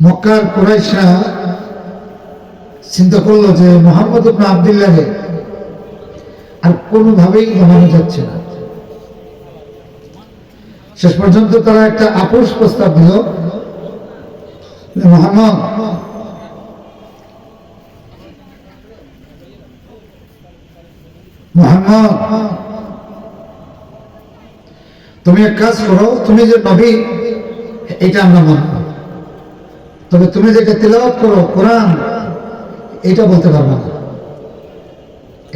মক্কার কুরাইশরা চিন্তা করলো যে মুহাম্মদ ইবনে আব্দুল্লাহকে আর কোনোভাবেই মানানো যাচ্ছে না। শেষ পর্যন্ত তারা একটা আপোষ প্রস্তাব দিল, মুহাম্মদ তুমি এক কাজ করো, তুমি যে নবী এটা আমরা মানব, তবে তুমি যেটা তিলাওয়াত করো কোরআন এটা বলতে পারবা না,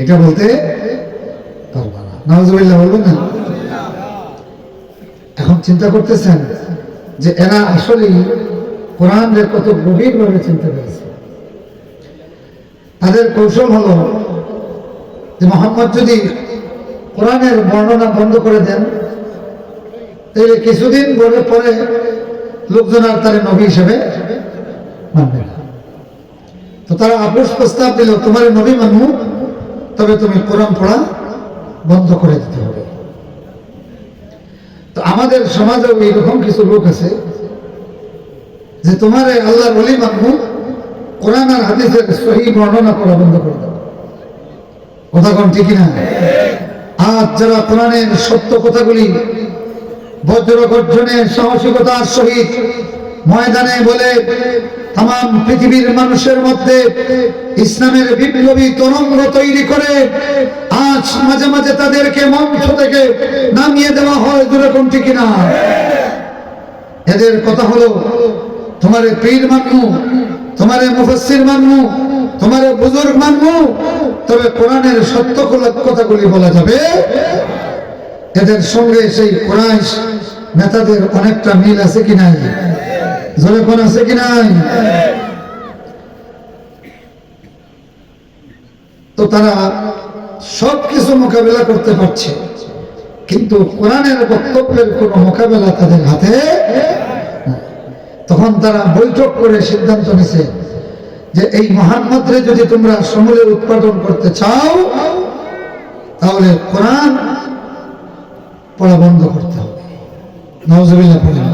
এটা বলতে পারবা না। নাউজুবিল্লাহ বলবেন না? এখন চিন্তা করতেছেন যে এরা আসলেই কোরআনের কত গভীরভাবে চিন্তা করেছে। তাদের কৌশল হলো যে মুহাম্মদ যদি কোরআনের বর্ণনা বন্ধ করে দেন তাহলে কিছুদিন পরে লোকজন আর তার নবী হিসেবে মানবে না। তো তারা আপোষ প্রস্তাব দিল, তোমার নবী মানবো, তবে তুমি কোরআন পড়া বন্ধ করে দিতে হবে। তো আমাদের সমাজেও এইরকম কিছু লোক আছে যে তোমার আল্লাহর ওলি মানবো, কোরআন আর হাদিসের সহি বর্ণনা করা বন্ধ করে দাও। কথা কোন ঠিক না? আজ যারা কোরআনের সত্য কথাগুলি বজ্র গর্জনের সাহসিকতার সহিত ময়দানে বলে তাম পৃথিবীর মানুষের মধ্যে ইসলামের বিপ্লবী তরঙ্গ তৈরি করে, আজ মাঝে মাঝে তাদেরকে মঞ্চ থেকে নামিয়ে দেওয়া হয়। যেরকম ঠিক না? এদের কথা হলো তোমারে পীর মানবো, তোমারে মুফাসসির মানবো, তোমারে বুজুর্গ মানবো, তবে কোরআনের সত্য কথাগুলি বলা যাবে। এদের সঙ্গে সেই কুরাইশ নেতাদের অনেকটা মিল আছে কি নাই? জোরে কোন আছে কি নাই? তো তারা সবকিছু মোকাবেলা করতে পারছে, কিন্তু কোরআনের বক্তব্যের কোন মোকাবেলা তাদের হাতে। তখন তারা বৈঠক করে সিদ্ধান্ত নিছে যে এই মুহাম্মদরে যদি তোমরা সমূলে উৎপাদন করতে চাও তাহলে কোরআন পড়া বন্ধ করতে হবে। নাউজুবিল্লাহ পড়েন।